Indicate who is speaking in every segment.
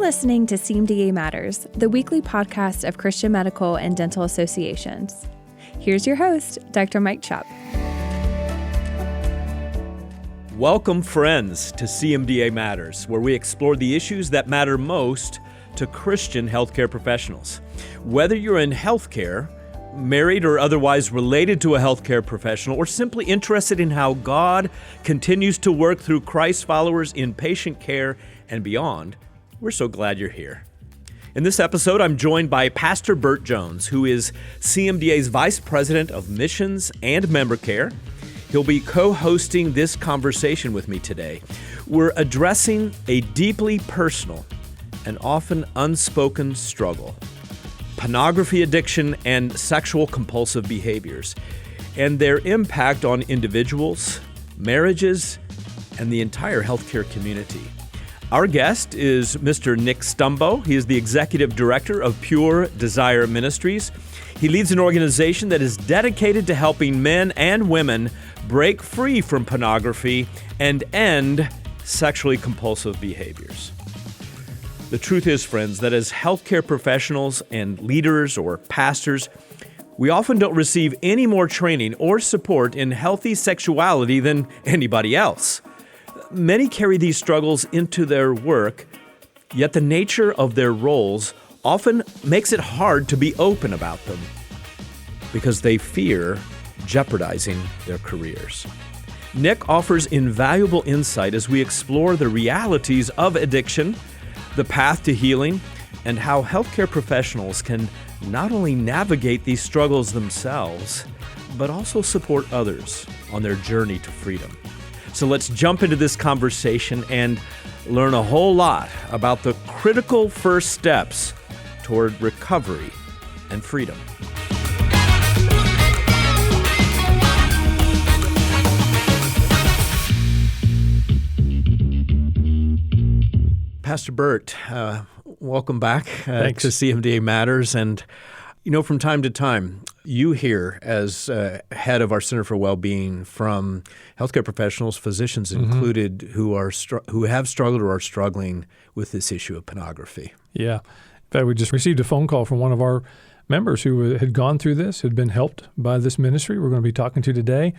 Speaker 1: listening to CMDA Matters, the weekly podcast of Christian Medical and Dental Associations. Here's your host, Dr. Mike Chupp.
Speaker 2: Welcome, friends, to CMDA Matters, where we explore the issues that matter most to Christian healthcare professionals. Whether you're in healthcare, married or otherwise related to a healthcare professional, or simply interested in how God continues to work through Christ followers in patient care and beyond, we're so glad you're here. In this episode, I'm joined by Pastor Bert Jones, who is CMDA's Vice President of Missions and Member Care. He'll be co-hosting this conversation with me today. We're addressing a deeply personal and often unspoken struggle: pornography addiction and sexual compulsive behaviors, and their impact on individuals, marriages, and the entire healthcare community. Our guest is Mr. Nick Stumbo. He is the Executive Director of Pure Desire Ministries. He leads an organization that is dedicated to helping men and women break free from pornography and end sexually compulsive behaviors. The truth is, friends, that as healthcare professionals and leaders or pastors, we often don't receive any more training or support in healthy sexuality than anybody else. Many carry these struggles into their work, yet the nature of their roles often makes it hard to be open about them because they fear jeopardizing their careers. Nick offers invaluable insight as we explore the realities of addiction, the path to healing, and how healthcare professionals can not only navigate these struggles themselves, but also support others on their journey to freedom. So let's jump into this conversation and learn a whole lot about the critical first steps toward recovery and freedom. Pastor Bert, welcome back to CMDA Matters. And, from time to time, you hear as head of our Center for Wellbeing from healthcare professionals, physicians included, who have struggled or are struggling with this issue of pornography.
Speaker 3: Yeah. In fact, we just received a phone call from one of our members who had gone through this, had been helped by this ministry we're going to be talking to today.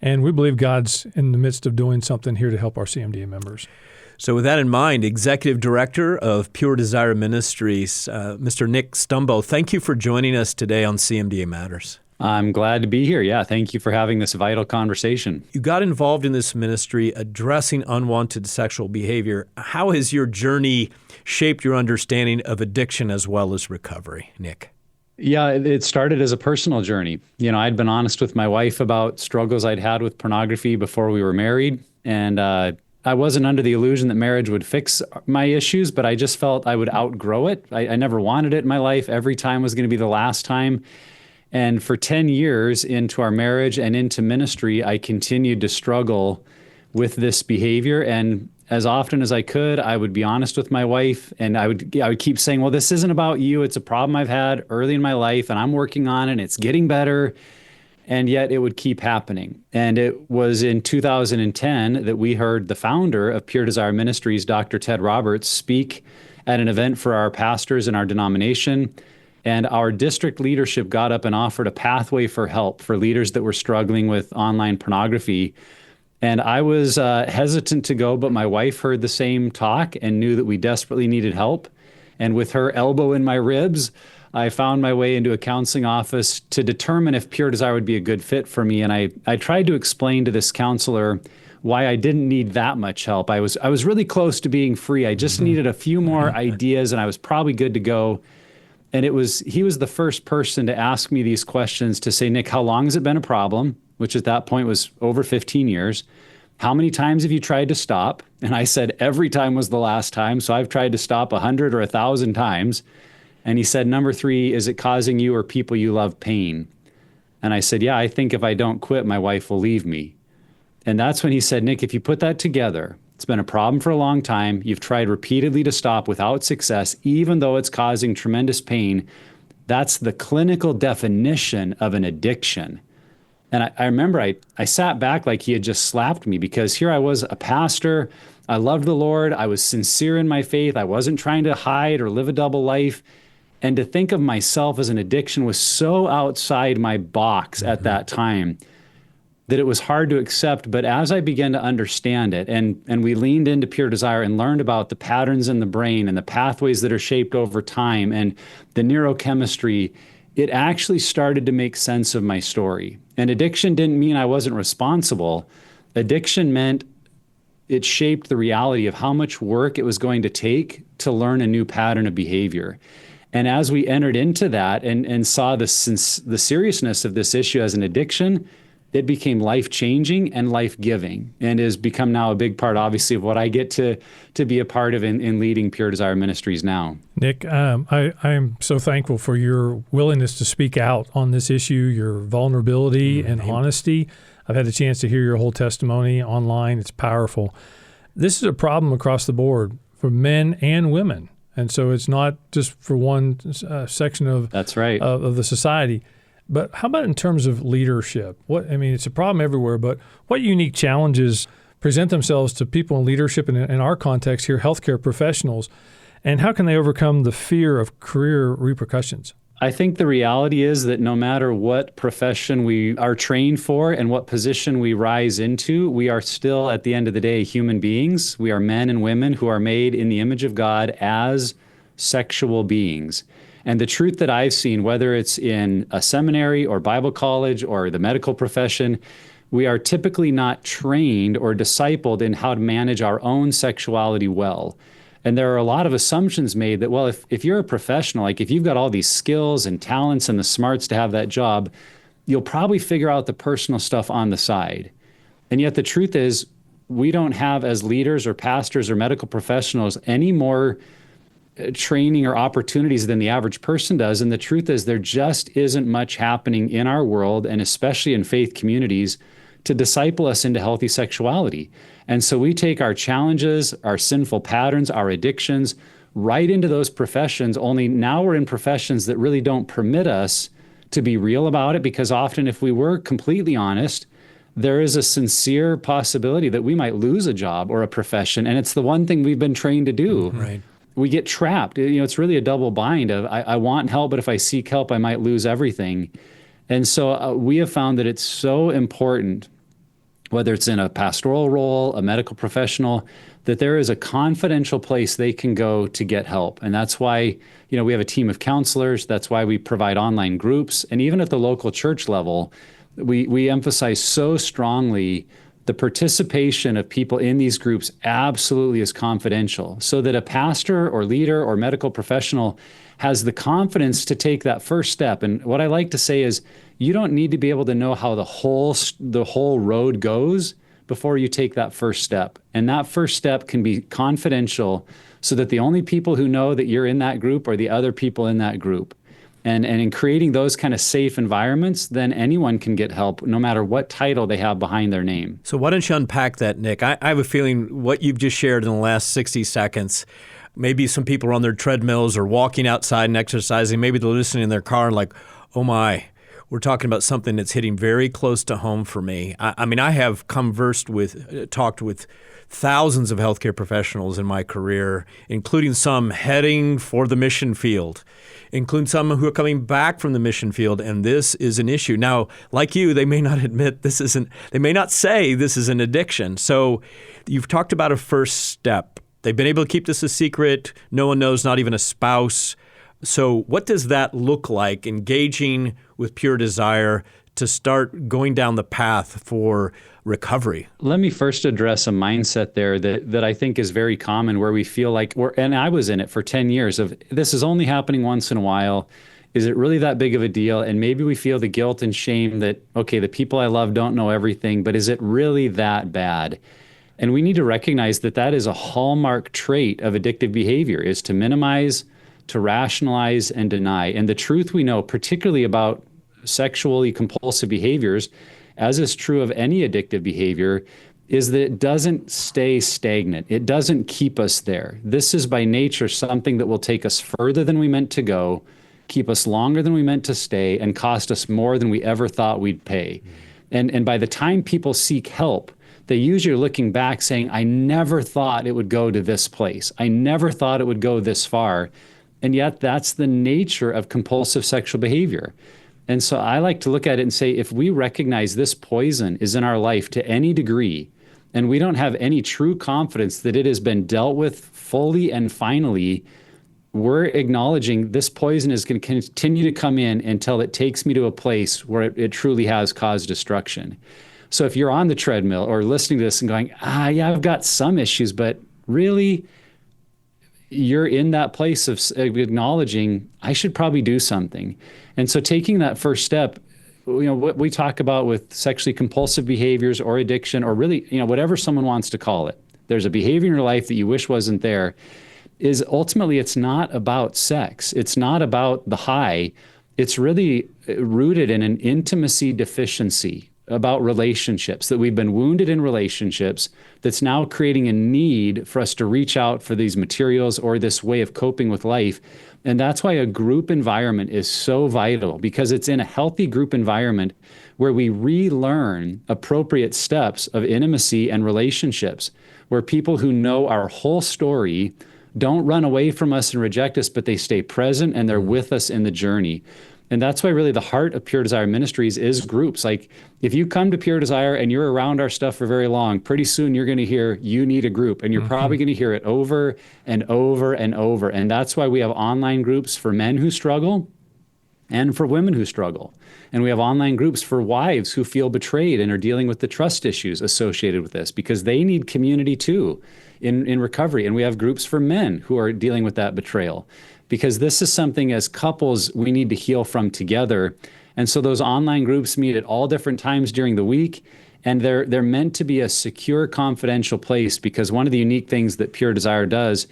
Speaker 3: And we believe God's in the midst of doing something here to help our CMDA members.
Speaker 2: So with that in mind, Executive Director of Pure Desire Ministries, Mr. Nick Stumbo, thank you for joining us today on CMDA Matters.
Speaker 4: I'm glad to be here. Yeah, thank you for having this vital conversation.
Speaker 2: You got involved in this ministry addressing unwanted sexual behavior. How has your journey shaped your understanding of addiction as well as recovery, Nick?
Speaker 4: Yeah, it started as a personal journey. I'd been honest with my wife about struggles I'd had with pornography before we were married, and I wasn't under the illusion that marriage would fix my issues, but I just felt I would outgrow it. I never wanted it in my life. Every time was going to be the last time. And for 10 years into our marriage and into ministry, I continued to struggle with this behavior. And as often as I could, I would be honest with my wife, and I would keep saying, well, this isn't about you. It's a problem I've had early in my life, and I'm working on it, and it's getting better. And yet it would keep happening. And it was in 2010 that we heard the founder of Pure Desire Ministries, Dr. Ted Roberts, speak at an event for our pastors in our denomination. And our district leadership got up and offered a pathway for help for leaders that were struggling with online pornography. And I was hesitant to go, but my wife heard the same talk and knew that we desperately needed help. And with her elbow in my ribs, I found my way into a counseling office to determine if Pure Desire would be a good fit for me. And I tried to explain to this counselor why I didn't need that much help. I was really close to being free. I just needed a few more ideas, and I was probably good to go. And he was the first person to ask me these questions, to say, Nick, how long has it been a problem? Which at that point was over 15 years. How many times have you tried to stop? And I said, every time was the last time. So I've tried to stop 100 or 1,000 times. And he said, number 3, is it causing you or people you love pain? And I said, yeah, I think if I don't quit, my wife will leave me. And that's when he said, Nick, if you put that together, it's been a problem for a long time. You've tried repeatedly to stop without success, even though it's causing tremendous pain. That's the clinical definition of an addiction. And I remember I sat back like he had just slapped me, because here I was, a pastor. I loved the Lord. I was sincere in my faith. I wasn't trying to hide or live a double life. And to think of myself as an addiction was so outside my box at that time that it was hard to accept. But as I began to understand it, and we leaned into pure desire and learned about the patterns in the brain and the pathways that are shaped over time and the neurochemistry, it actually started to make sense of my story. And addiction didn't mean I wasn't responsible. Addiction meant it shaped the reality of how much work it was going to take to learn a new pattern of behavior. And as we entered into that and saw the seriousness of this issue as an addiction, it became life-changing and life-giving, and has become now a big part, obviously, of what I get to be a part of in leading Pure Desire Ministries now.
Speaker 3: Nick, I am so thankful for your willingness to speak out on this issue, your vulnerability and honesty. I've had a chance to hear your whole testimony online. It's powerful. This is a problem across the board for men and women, and so it's not just for one section of
Speaker 4: That's right.
Speaker 3: of the society. But how about in terms of leadership? It's a problem everywhere, but what unique challenges present themselves to people in leadership, and in our context here, healthcare professionals, and how can they overcome the fear of career repercussions?
Speaker 4: I think the reality is that no matter what profession we are trained for and what position we rise into, we are still, at the end of the day, human beings. We are men and women who are made in the image of God as sexual beings. And the truth that I've seen, whether it's in a seminary or Bible college or the medical profession, we are typically not trained or discipled in how to manage our own sexuality well. And there are a lot of assumptions made that, well, if you're a professional, like if you've got all these skills and talents and the smarts to have that job, you'll probably figure out the personal stuff on the side. And yet the truth is, we don't have, as leaders or pastors or medical professionals, any more training or opportunities than the average person does. And the truth is, there just isn't much happening in our world, and especially in faith communities, to disciple us into healthy sexuality. And so we take our challenges, our sinful patterns, our addictions, right into those professions, only now we're in professions that really don't permit us to be real about it, because often if we were completely honest, there is a sincere possibility that we might lose a job or a profession, and it's the one thing we've been trained to do.
Speaker 2: Right.
Speaker 4: We get trapped. It's really a double bind of I want help, but if I seek help, I might lose everything. And so we have found that it's so important, whether it's in a pastoral role, a medical professional, that there is a confidential place they can go to get help. And that's why, we have a team of counselors. That's why we provide online groups. And even at the local church level, we emphasize so strongly the participation of people in these groups absolutely is confidential, so that a pastor or leader or medical professional has the confidence to take that first step. And what I like to say is, you don't need to be able to know how the whole road goes before you take that first step. And that first step can be confidential, so that the only people who know that you're in that group are the other people in that group. And in creating those kind of safe environments, then anyone can get help, no matter what title they have behind their name.
Speaker 2: So why don't you unpack that, Nick? I have a feeling what you've just shared in the last 60 seconds, maybe some people are on their treadmills or walking outside and exercising. Maybe they're listening in their car and like, oh my, we're talking about something that's hitting very close to home for me. I have talked with thousands of healthcare professionals in my career, including some heading for the mission field, including some who are coming back from the mission field, and this is an issue. Now, like you, they may not admit they may not say this is an addiction. So you've talked about a first step. They've been able to keep this a secret. No one knows, not even a spouse. So what does that look like, engaging with pure desire to start going down the path for recovery? Let
Speaker 4: me first address a mindset there that I think is very common, where we feel like and I was in it for 10 years of, this is only happening once in a while. Is it really that big of a deal? And maybe we feel the guilt and shame that, okay, the people I love don't know everything, but is it really that bad? And we need to recognize that is a hallmark trait of addictive behavior, is to minimize, to rationalize, and deny. And the truth we know, particularly about sexually compulsive behaviors, as is true of any addictive behavior, is that it doesn't stay stagnant. It doesn't keep us there. This is by nature something that will take us further than we meant to go, keep us longer than we meant to stay, and cost us more than we ever thought we'd pay. And by the time people seek help, they usually are looking back saying, I never thought it would go to this place. I never thought it would go this far. And yet that's the nature of compulsive sexual behavior. And so I like to look at it and say, if we recognize this poison is in our life to any degree, and we don't have any true confidence that it has been dealt with fully and finally, we're acknowledging this poison is going to continue to come in until it takes me to a place where it truly has caused destruction. So if you're on the treadmill or listening to this and going, yeah, I've got some issues, but really, you're in that place of acknowledging I should probably do something. And so taking that first step, what we talk about with sexually compulsive behaviors or addiction, or really, whatever someone wants to call it, there's a behavior in your life that you wish wasn't there, is ultimately it's not about sex. It's not about the high. It's really rooted in an intimacy deficiency about relationships, that we've been wounded in relationships, that's now creating a need for us to reach out for these materials or this way of coping with life. And that's why a group environment is so vital, because it's in a healthy group environment where we relearn appropriate steps of intimacy and relationships, where people who know our whole story don't run away from us and reject us, but they stay present and they're with us in the journey. And that's why really the heart of Pure Desire Ministries is groups. Like if you come to Pure Desire and you're around our stuff for very long, pretty soon you're going to hear you need a group, and you're probably going to hear it over and over and over. And that's why we have online groups for men who struggle and for women who struggle. And we have online groups for wives who feel betrayed and are dealing with the trust issues associated with this, because they need community too in recovery. And we have groups for men who are dealing with that betrayal, because this is something as couples we need to heal from together. And so those online groups meet at all different times during the week, and they're meant to be a secure, confidential place, because one of the unique things that Pure Desire does,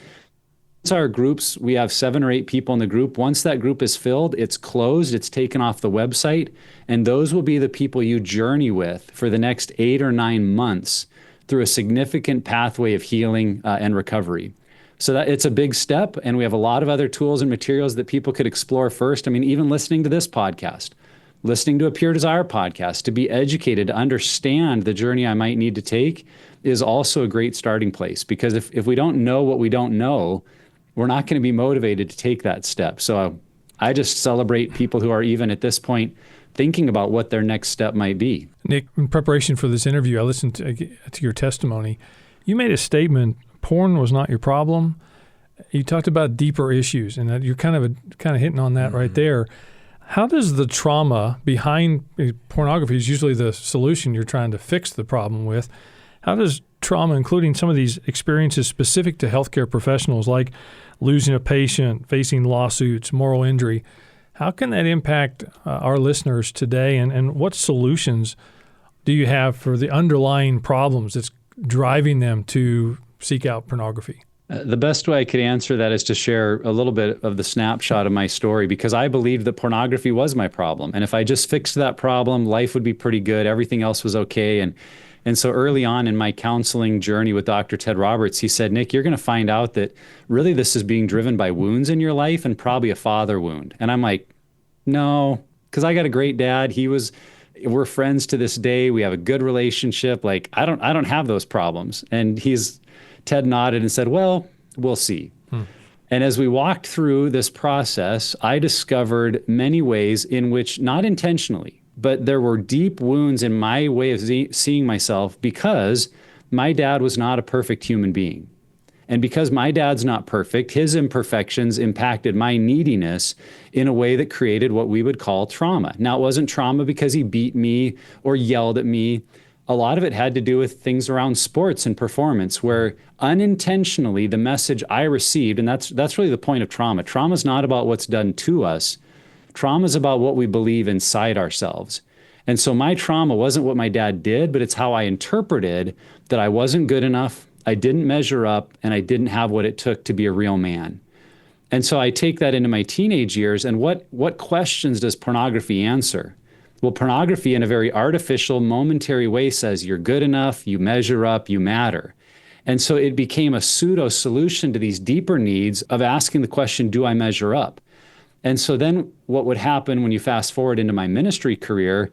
Speaker 4: it's our groups, we have 7 or 8 people in the group. Once that group is filled, it's closed, it's taken off the website, and those will be the people you journey with for the next 8 or 9 months through a significant pathway of healing and recovery. So that it's a big step, and we have a lot of other tools and materials that people could explore first. I mean, even listening to this podcast, listening to a Pure Desire podcast, to be educated, to understand the journey I might need to take is also a great starting place, because if we don't know what we don't know, we're not going to be motivated to take that step. So I just celebrate people who are even at this point thinking about what their next step might be.
Speaker 3: Nick, in preparation for this interview, I listened to your testimony. You made a statement, porn was not your problem. You talked about deeper issues, and that you're kind of hitting on that right there. How does the trauma behind pornography is usually the solution you're trying to fix the problem with? How does trauma, including some of these experiences specific to healthcare professionals, like losing a patient, facing lawsuits, moral injury, how can that impact our listeners today? And what solutions do you have for the underlying problems that's driving them to seek out pornography?
Speaker 4: The best way I could answer that is to share a little bit of the snapshot of my story, because I believed that pornography was my problem. And if I just fixed that problem, life would be pretty good. Everything else was okay. And so early on in my counseling journey with Dr. Ted Roberts, he said, Nick, you're going to find out that really this is being driven by wounds in your life, and probably a father wound. And I'm like, no, because I got a great dad. We're friends to this day. We have a good relationship. Like, I don't have those problems. And Ted nodded and said, well, we'll see. And as we walked through this process, I discovered many ways in which, not intentionally, but there were deep wounds in my way of seeing myself, because my dad was not a perfect human being. And because my dad's not perfect, his imperfections impacted my neediness in a way that created what we would call trauma. Now, it wasn't trauma because he beat me or yelled at me. A lot of it had to do with things around sports and performance, where unintentionally the message I received, and that's really the point of trauma. Trauma is not about what's done to us. Trauma is about what we believe inside ourselves. And so my trauma wasn't what my dad did, but it's how I interpreted that I wasn't good enough, I didn't measure up, and I didn't have what it took to be a real man. And so I take that into my teenage years, and what questions does pornography answer? Well, pornography in a very artificial, momentary way says you're good enough, you measure up, you matter. And so it became a pseudo solution to these deeper needs of asking the question, do I measure up? And so then what would happen when you fast forward into my ministry career,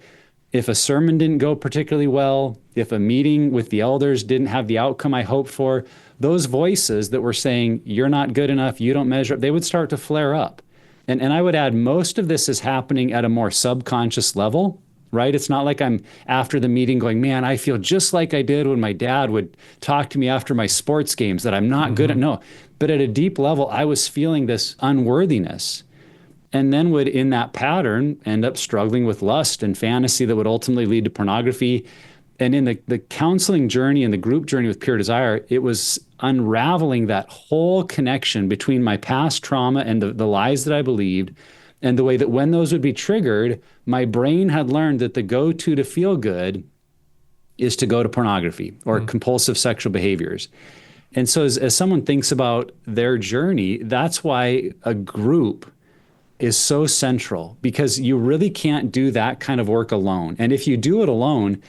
Speaker 4: if a sermon didn't go particularly well, if a meeting with the elders didn't have the outcome I hoped for, those voices that were saying, you're not good enough, you don't measure up, they would start to flare up. And I would add, most of this is happening at a more subconscious level, right? It's not like I'm after the meeting going, man, I feel just like I did when my dad would talk to me after my sports games that I'm not good at. No, but at a deep level, I was feeling this unworthiness, and then would, in that pattern, end up struggling with lust and fantasy that would ultimately lead to pornography. And in the counseling journey and the group journey with Pure Desire, it was unraveling that whole connection between my past trauma and the lies that I believed, and the way that when those would be triggered, my brain had learned that the go-to to feel good is to go to pornography or compulsive sexual behaviors. And so as someone thinks about their journey, that's why a group is so central, because you really can't do that kind of work alone. And if you do it alone,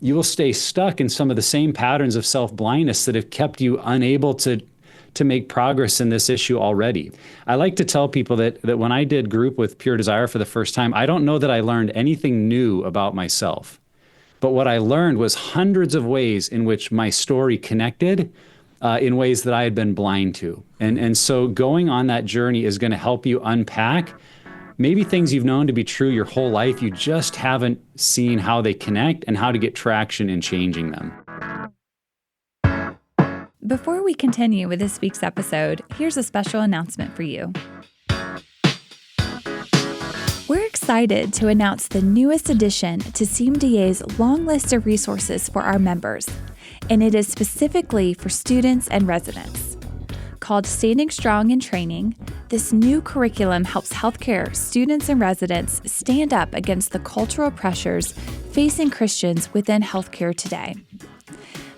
Speaker 4: you will stay stuck in some of the same patterns of self-blindness that have kept you unable to make progress in this issue already. I like to tell people that when I did group with Pure Desire for the first time, I don't know that I learned anything new about myself. But what I learned was hundreds of ways in which my story connected in ways that I had been blind to. And so going on that journey is going to help you unpack maybe things you've known to be true your whole life. You just haven't seen how they connect and how to get traction in changing them.
Speaker 1: Before we continue with this week's episode, here's a special announcement for you. We're excited to announce the newest addition to CMDA's long list of resources for our members, and it is specifically for students and residents. Called Standing Strong in Training, this new curriculum helps healthcare students and residents stand up against the cultural pressures facing Christians within healthcare today.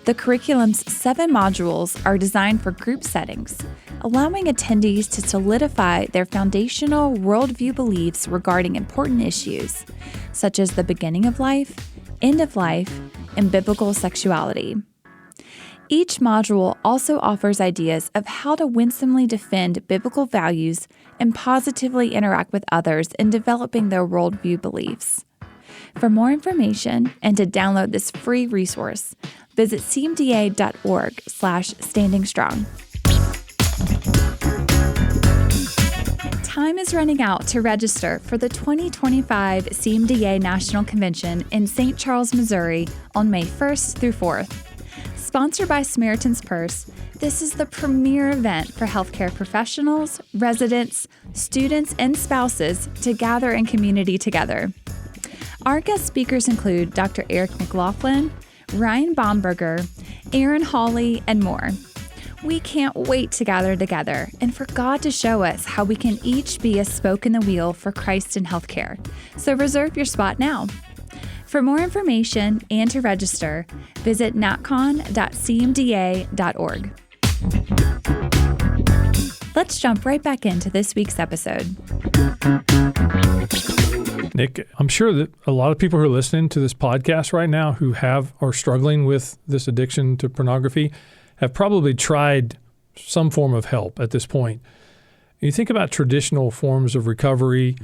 Speaker 1: The curriculum's 7 modules are designed for group settings, allowing attendees to solidify their foundational worldview beliefs regarding important issues, such as the beginning of life, end of life, and biblical sexuality. Each module also offers ideas of how to winsomely defend biblical values and positively interact with others in developing their worldview beliefs. For more information and to download this free resource, visit cmda.org/standingstrong. Time is running out to register for the 2025 CMDA National Convention in St. Charles, Missouri on May 1st through 4th. Sponsored by Samaritan's Purse, this is the premier event for healthcare professionals, residents, students, and spouses to gather in community together. Our guest speakers include Dr. Eric McLaughlin, Ryan Baumberger, Aaron Hawley, and more. We can't wait to gather together and for God to show us how we can each be a spoke in the wheel for Christ in healthcare. So reserve your spot now. For more information and to register, visit natcon.cmda.org. Let's jump right back into this week's episode.
Speaker 3: Nick, I'm sure that a lot of people who are listening to this podcast right now who are struggling with this addiction to pornography have probably tried some form of help at this point. You think about traditional forms of recovery.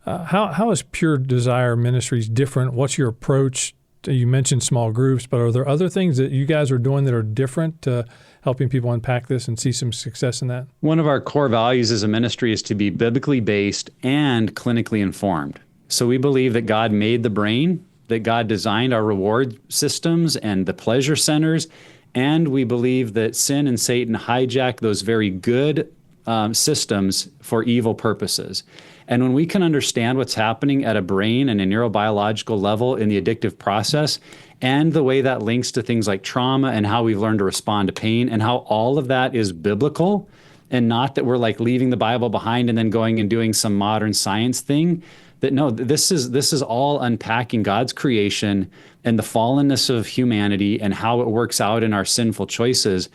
Speaker 3: How is Pure Desire Ministries different? What's your approach? You mentioned small groups, but are there other things that you guys are doing that are different to helping people unpack this and see some success in that?
Speaker 4: One of our core values as a ministry is to be biblically based and clinically informed. So we believe that God made the brain, that God designed our reward systems and the pleasure centers, and we believe that sin and Satan hijack those very good systems for evil purposes. And when we can understand what's happening at a brain and a neurobiological level in the addictive process, and the way that links to things like trauma and how we've learned to respond to pain, and how all of that is biblical, and not that we're like leaving the Bible behind and then going and doing some modern science thing, that no, this is all unpacking God's creation and the fallenness of humanity and how it works out in our sinful choices,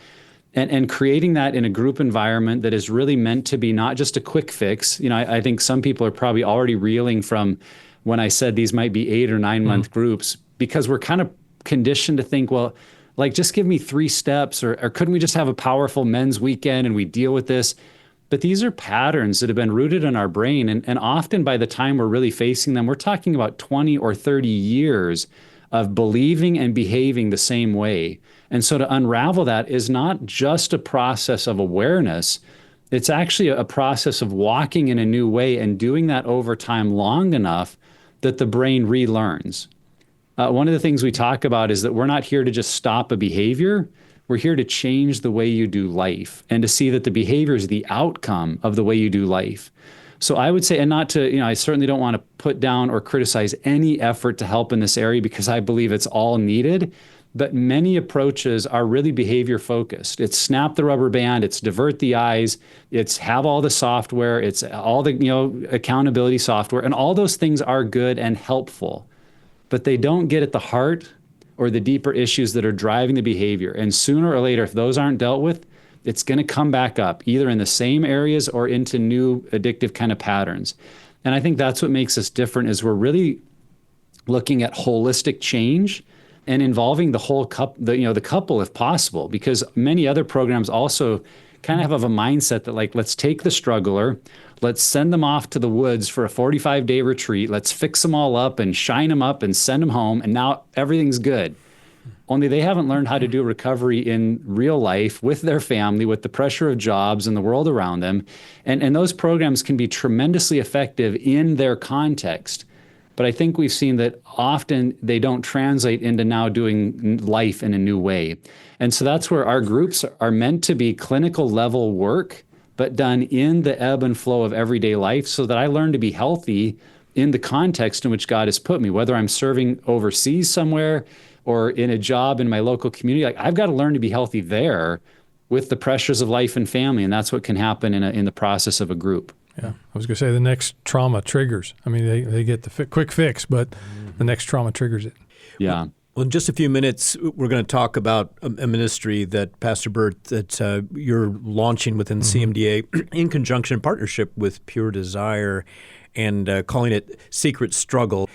Speaker 4: and creating that in a group environment that is really meant to be not just a quick fix. You know, I think some people are probably already reeling from when I said these might be 8 or 9 month groups, because we're kind of conditioned to think, well, like, just give me 3 steps, or couldn't we just have a powerful men's weekend and we deal with this? But these are patterns that have been rooted in our brain. And often by the time we're really facing them, we're talking about 20 or 30 years of believing and behaving the same way. And so to unravel that is not just a process of awareness, it's actually a process of walking in a new way and doing that over time long enough that the brain relearns. One of the things we talk about is that we're not here to just stop a behavior. We're here to change the way you do life and to see that the behavior is the outcome of the way you do life. So I would say, and not to, I certainly don't want to put down or criticize any effort to help in this area because I believe it's all needed. But many approaches are really behavior focused. It's snap the rubber band, it's divert the eyes, it's have all the software, it's all the accountability software, and all those things are good and helpful. But they don't get at the heart or the deeper issues that are driving the behavior. And sooner or later, if those aren't dealt with, it's going to come back up, either in the same areas or into new addictive kind of patterns. And I think that's what makes us different is we're really looking at holistic change and involving the whole the couple if possible, because many other programs also kind of have a mindset that like, let's take the struggler, let's send them off to the woods for a 45-day retreat, let's fix them all up and shine them up and send them home, and now everything's good. Only they haven't learned how to do recovery in real life with their family, with the pressure of jobs and the world around them. And those programs can be tremendously effective in their context. But I think we've seen that often they don't translate into now doing life in a new way. And so that's where our groups are meant to be clinical level work, but done in the ebb and flow of everyday life so that I learn to be healthy in the context in which God has put me, whether I'm serving overseas somewhere or in a job in my local community. Like I've got to learn to be healthy there with the pressures of life and family. And that's what can happen in the process of a group.
Speaker 3: Yeah, I was going to say the next trauma triggers. I mean, they get the quick fix, but the next trauma triggers it.
Speaker 4: Yeah.
Speaker 2: Well, in just a few minutes, we're going to talk about a ministry that, Pastor Bert, that you're launching within CMDA in conjunction, partnership with Pure Desire, and calling it Secret Struggle.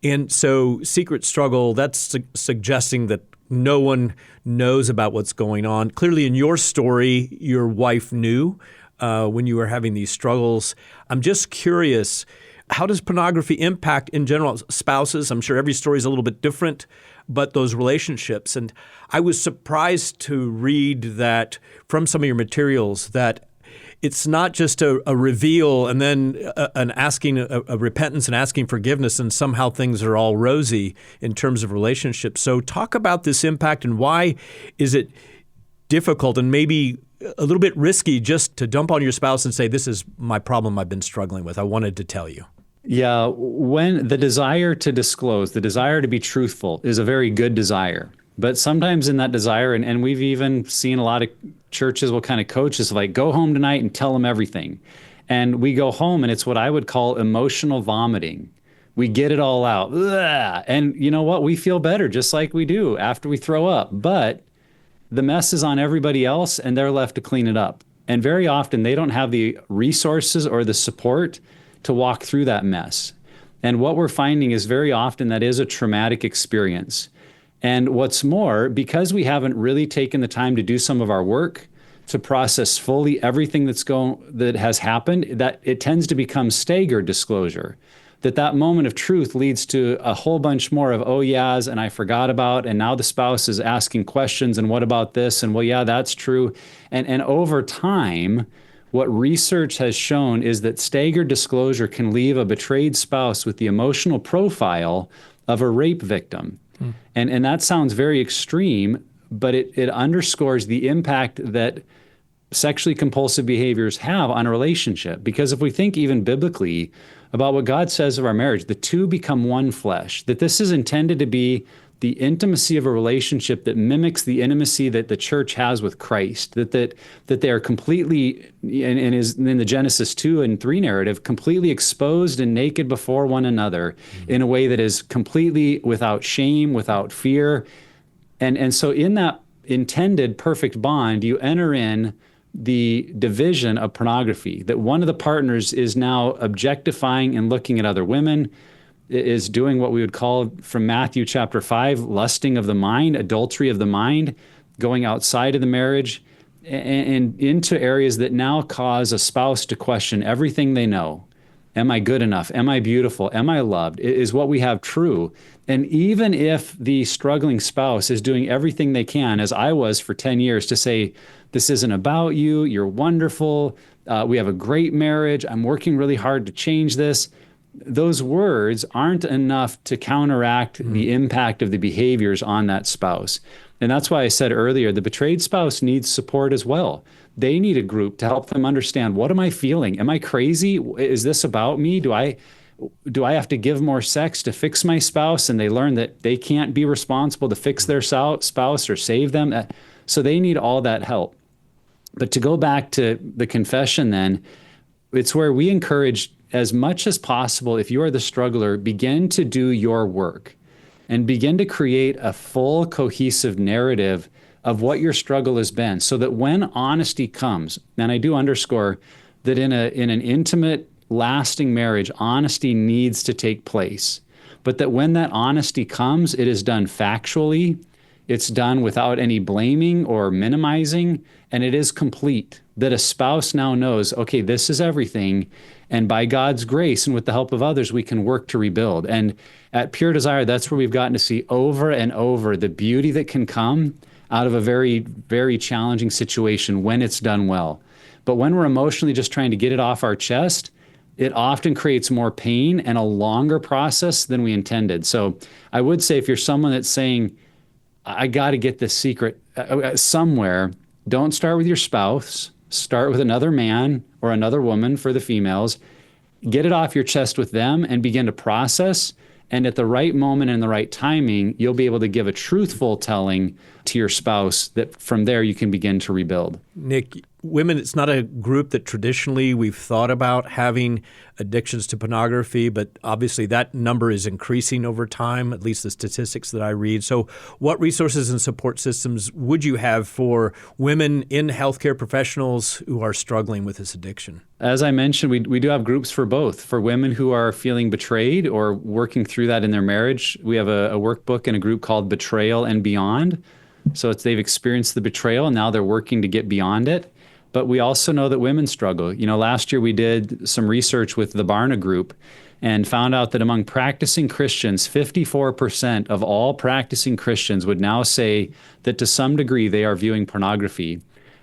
Speaker 2: And so Secret Struggle, that's suggesting that no one knows about what's going on. Clearly, in your story, your wife knew when you were having these struggles. I'm just curious, how does pornography impact, in general, spouses? I'm sure every story is a little bit different, but those relationships. And I was surprised to read that from some of your materials that it's not just a reveal and then an asking a repentance and asking forgiveness, and somehow things are all rosy in terms of relationships. So talk about this impact and why is it difficult and maybe a little bit risky just to dump on your spouse and say, this is my problem I've been struggling with. I wanted to tell you.
Speaker 4: Yeah, when the desire to disclose, the desire to be truthful is a very good desire. But sometimes in that desire, and we've even seen a lot of churches will kind of coach us like, go home tonight and tell them everything. And we go home and it's what I would call emotional vomiting. We get it all out. Ugh. And you know what? We feel better just like we do after we throw up. But the mess is on everybody else and they're left to clean it up. And very often they don't have the resources or the support to walk through that mess. And what we're finding is very often that is a traumatic experience. And what's more, because we haven't really taken the time to do some of our work to process fully everything that has happened, that it tends to become staggered disclosure. That moment of truth leads to a whole bunch more of, oh yeahs, and I forgot about, and now the spouse is asking questions, and what about this? And well, yeah, that's true. And over time, what research has shown is that staggered disclosure can leave a betrayed spouse with the emotional profile of a rape victim. And that sounds very extreme, but it underscores the impact that sexually compulsive behaviors have on a relationship. Because if we think even biblically about what God says of our marriage, the two become one flesh, that this is intended to be the intimacy of a relationship that mimics the intimacy that the church has with Christ, that they are completely, and is in the Genesis 2 and 3 narrative, completely exposed and naked before one another in a way that is completely without shame, without fear. And so in that intended perfect bond, you enter in the division of pornography, that one of the partners is now objectifying and looking at other women, is doing what we would call from Matthew chapter 5, lusting of the mind, adultery of the mind, going outside of the marriage. and into areas that now cause a spouse to question everything they know. Am I good enough? Am I beautiful? Am I loved? Is what we have true? And even if the struggling spouse is doing everything they can, as I was for 10 years, to say, this isn't about you, you're wonderful, we have a great marriage, I'm working really hard to change this, those words aren't enough to counteract the impact of the behaviors on that spouse. And that's why I said earlier, the betrayed spouse needs support as well. They need a group to help them understand, what am I feeling? Am I crazy? Is this about me? Do I have to give more sex to fix my spouse? And they learn that they can't be responsible to fix their spouse or save them. So they need all that help. But to go back to the confession then, it's where we encourage, as much as possible, if you are the struggler, begin to do your work and begin to create a full, cohesive narrative of what your struggle has been, so that when honesty comes, and I do underscore that in an intimate, lasting marriage, honesty needs to take place, but that when that honesty comes, it is done factually, it's done without any blaming or minimizing, and it is complete, that a spouse now knows, okay, this is everything, and by God's grace and with the help of others, we can work to rebuild. And at Pure Desire, that's where we've gotten to see over and over the beauty that can come out of a very, very challenging situation when it's done well. But when we're emotionally just trying to get it off our chest, it often creates more pain and a longer process than we intended. So I would say, if you're someone that's saying, I got to get this secret somewhere, don't start with your spouse, start with another man or another woman for the females, get it off your chest with them and begin to process. And at the right moment and the right timing, you'll be able to give a truthful telling to your spouse that from there you can begin to rebuild.
Speaker 2: Nick, women, it's not a group that traditionally we've thought about having addictions to pornography, but obviously that number is increasing over time, at least the statistics that I read. So what resources and support systems would you have for women in healthcare professionals who are struggling with this addiction?
Speaker 4: As I mentioned, we do have groups for both. For women who are feeling betrayed or working through that in their marriage, we have a workbook and a group called Betrayal and Beyond. So they've experienced the betrayal and now they're working to get beyond it. But we also know that women struggle. You know, last year we did some research with the Barna Group and found out that among practicing Christians, 54% of all practicing Christians would now say that to some degree they are viewing pornography.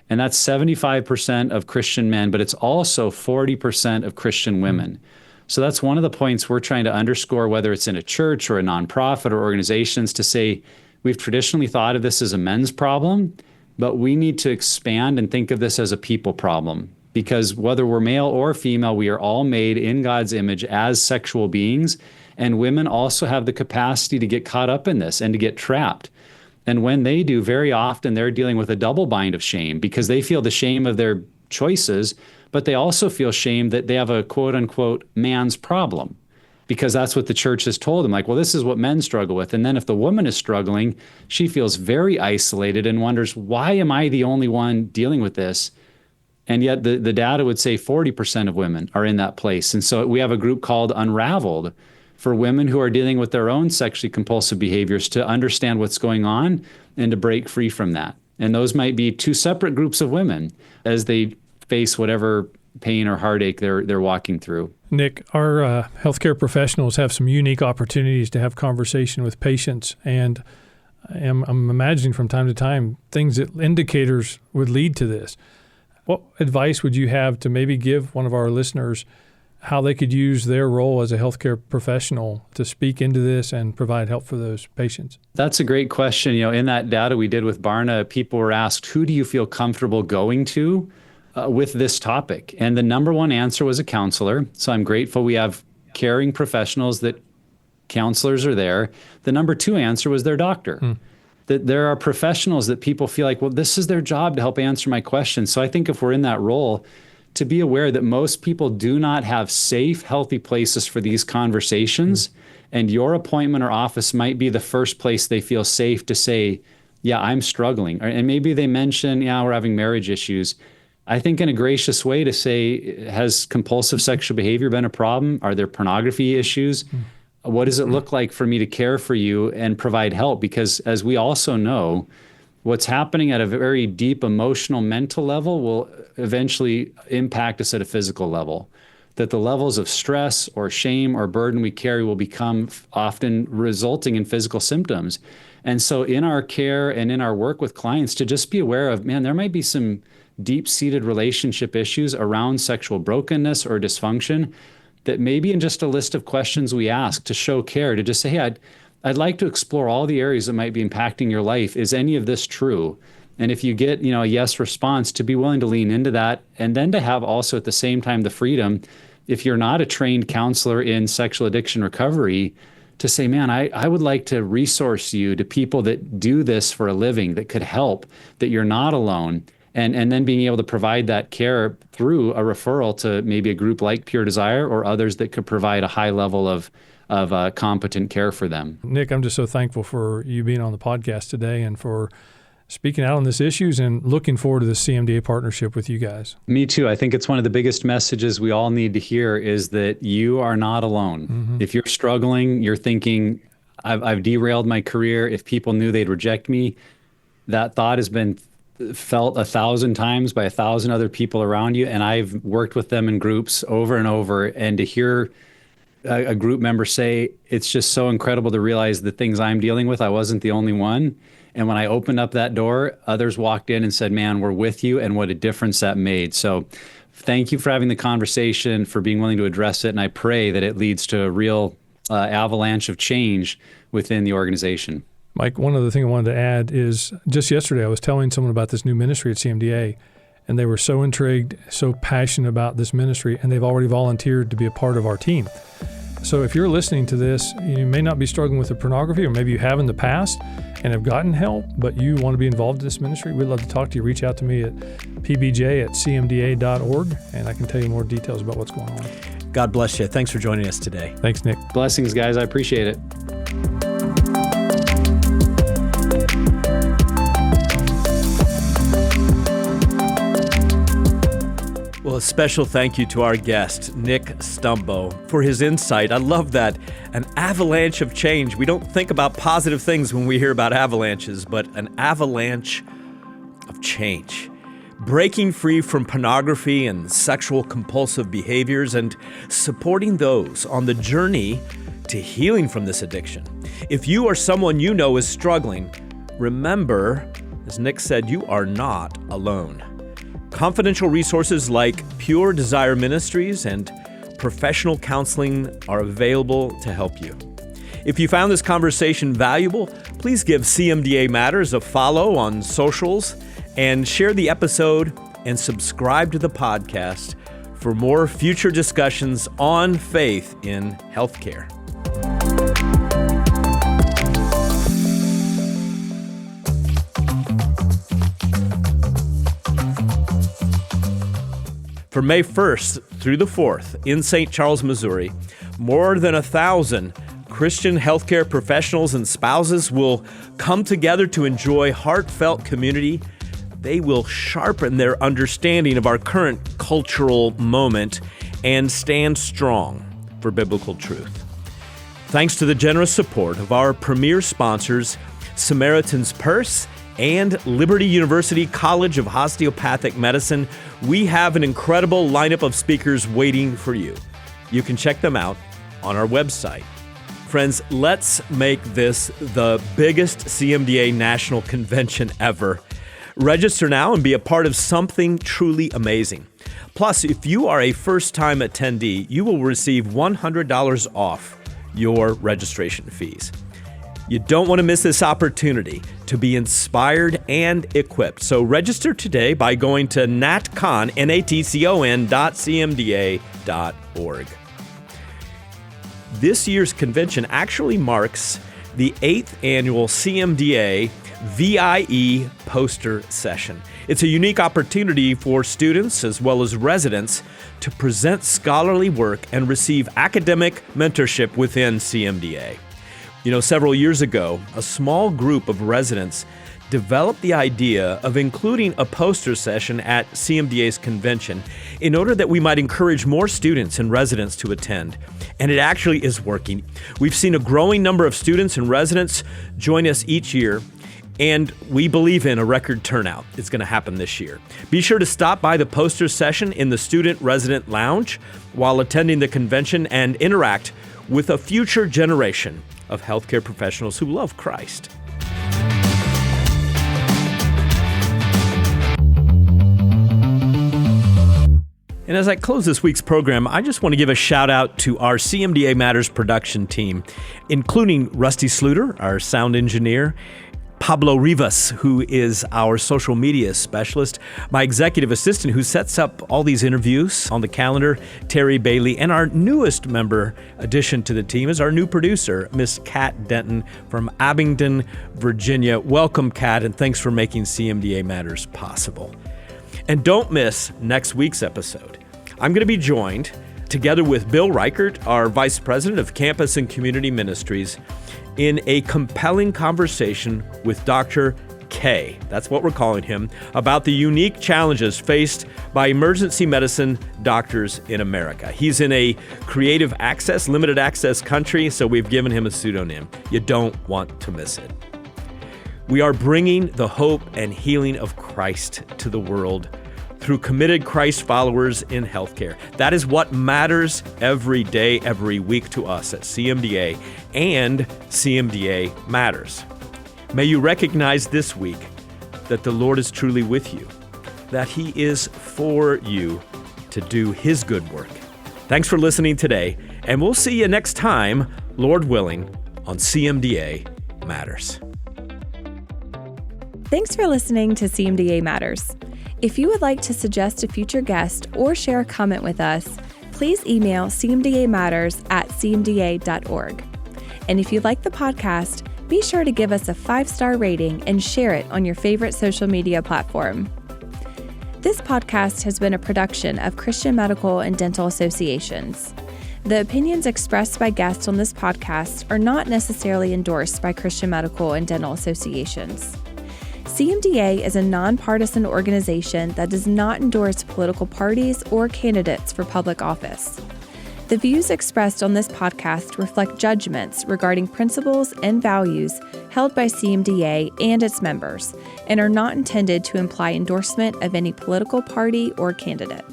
Speaker 4: And that's 75% of Christian men, but it's also 40% of Christian women. So that's one of the points we're trying to underscore, whether it's in a church or a nonprofit or organizations, to say we've traditionally thought of this as a men's problem, but we need to expand and think of this as a people problem, because whether we're male or female, we are all made in God's image as sexual beings, and women also have the capacity to get caught up in this and to get trapped. And when they do, very often they're dealing with a double bind of shame, because they feel the shame of their choices, but they also feel shame that they have a quote unquote man's problem, because that's what the church has told them. Like, well, this is what men struggle with. And then if the woman is struggling, she feels very isolated and wonders, why am I the only one dealing with this? And yet the data would say 40% of women are in that place. And so we have a group called Unraveled for women who are dealing with their own sexually compulsive behaviors, to understand what's going on and to break free from that. And those might be two separate groups of women as they face whatever pain or heartache they're walking through.
Speaker 3: Nick, our healthcare professionals have some unique opportunities to have conversation with patients, and I'm imagining from time to time things that indicators would lead to this. What advice would you have to maybe give one of our listeners how they could use their role as a healthcare professional to speak into this and provide help for those patients?
Speaker 4: That's a great question. You know, in that data we did with Barna, people were asked, who do you feel comfortable going to with this topic? And the number one answer was a counselor. So I'm grateful we have caring professionals that counselors are there. The number two answer was their doctor. That there are professionals that people feel like, well, this is their job to help answer my questions. So I think if we're in that role, to be aware that most people do not have safe, healthy places for these conversations. And your appointment or office might be the first place they feel safe to say, yeah, I'm struggling. And maybe they mention, yeah, we're having marriage issues. I think in a gracious way to say, has compulsive sexual behavior been a problem? Are there pornography issues? What does it look like for me to care for you and provide help? Because as we also know, what's happening at a very deep emotional, mental level will eventually impact us at a physical level. That the levels of stress or shame or burden we carry will become often resulting in physical symptoms. And so in our care and in our work with clients, to just be aware of, man, there might be some deep-seated relationship issues around sexual brokenness or dysfunction that maybe in just a list of questions we ask to show care, to just say, hey, I'd like to explore all the areas that might be impacting your life. Is any of this true? And if you get, a yes response, to be willing to lean into that, and then to have also at the same time the freedom, if you're not a trained counselor in sexual addiction recovery, to say, man, I would like to resource you to people that do this for a living, that could help, that you're not alone. And then being able to provide that care through a referral to maybe a group like Pure Desire or others that could provide a high level of competent care for them.
Speaker 3: Nick, I'm just so thankful for you being on the podcast today and for speaking out on these issues, and looking forward to the CMDA partnership with you guys.
Speaker 4: Me too. I think it's one of the biggest messages we all need to hear is that you are not alone. Mm-hmm. If you're struggling, you're thinking, I've derailed my career. If people knew they'd reject me, that thought has been felt 1,000 times by 1,000 other people around you. And I've worked with them in groups over and over. And to hear a group member say, it's just so incredible to realize the things I'm dealing with, I wasn't the only one. And when I opened up that door, others walked in and said, man, we're with you, and what a difference that made. So thank you for having the conversation, for being willing to address it. And I pray that it leads to a real avalanche of change within the organization.
Speaker 3: Mike, one other thing I wanted to add is just yesterday I was telling someone about this new ministry at CMDA, and they were so intrigued, so passionate about this ministry, and they've already volunteered to be a part of our team. So if you're listening to this, you may not be struggling with the pornography, or maybe you have in the past and have gotten help, but you want to be involved in this ministry, we'd love to talk to you. Reach out to me at pbj@cmda.org, and I can tell you more details about what's going on.
Speaker 2: God bless you. Thanks for joining us today.
Speaker 3: Thanks, Nick.
Speaker 4: Blessings, guys. I appreciate it.
Speaker 2: Well, a special thank you to our guest, Nick Stumbo, for his insight. I love that. An avalanche of change. We don't think about positive things when we hear about avalanches, but an avalanche of change. Breaking free from pornography and sexual compulsive behaviors and supporting those on the journey to healing from this addiction. If you or someone you know is struggling, remember, as Nick said, you are not alone. Confidential resources like Pure Desire Ministries and professional counseling are available to help you. If you found this conversation valuable, please give CMDA Matters a follow on socials and share the episode and subscribe to the podcast for more future discussions on faith in healthcare. From May 1st through the 4th in St. Charles, Missouri, more than 1,000 Christian healthcare professionals and spouses will come together to enjoy heartfelt community. They will sharpen their understanding of our current cultural moment and stand strong for biblical truth. Thanks to the generous support of our premier sponsors, Samaritan's Purse and Liberty University College of Osteopathic Medicine, we have an incredible lineup of speakers waiting for you. You can check them out on our website. Friends, let's make this the biggest CMDA national convention ever. Register now and be a part of something truly amazing. Plus, if you are a first-time attendee, you will receive $100 off your registration fees. You don't want to miss this opportunity to be inspired and equipped. So register today by going to natcon.cmda.org. This year's convention actually marks the 8th annual CMDA VIE poster session. It's a unique opportunity for students as well as residents to present scholarly work and receive academic mentorship within CMDA. You know, several years ago, a small group of residents developed the idea of including a poster session at CMDA's convention in order that we might encourage more students and residents to attend. And it actually is working. We've seen a growing number of students and residents join us each year, And we believe in a record turnout. It's going to happen this year. Be sure to stop by the poster session in the Student Resident Lounge while attending the convention and interact with a future generation of healthcare professionals who love Christ. And as I close this week's program, I just want to give a shout out to our CMDA Matters production team, including Rusty Sluter, our sound engineer, Pablo Rivas, who is our social media specialist, my executive assistant who sets up all these interviews on the calendar, Terry Bailey, and our newest member addition to the team is our new producer, Miss Kat Denton from Abingdon, Virginia. Welcome, Kat, and thanks for making CMDA Matters possible. And don't miss next week's episode. I'm going to be joined, together with Bill Reichert, our Vice President of Campus and Community Ministries, in a compelling conversation with Dr. K, that's what we're calling him, about the unique challenges faced by emergency medicine doctors in America. He's in a creative access, limited access country, so we've given him a pseudonym. You don't want to miss it. We are bringing the hope and healing of Christ to the world through committed Christ followers in healthcare. That is what matters every day, every week to us at CMDA, and CMDA Matters. May you recognize this week that the Lord is truly with you, that He is for you to do His good work. Thanks for listening today, and we'll see you next time, Lord willing, on CMDA Matters.
Speaker 1: Thanks for listening to CMDA Matters. If you would like to suggest a future guest or share a comment with us, please email cmdamatters@cmda.org. And if you like the podcast, be sure to give us a 5-star rating and share it on your favorite social media platform. This podcast has been a production of Christian Medical and Dental Associations. The opinions expressed by guests on this podcast are not necessarily endorsed by Christian Medical and Dental Associations. CMDA is a nonpartisan organization that does not endorse political parties or candidates for public office. The views expressed on this podcast reflect judgments regarding principles and values held by CMDA and its members, and are not intended to imply endorsement of any political party or candidate.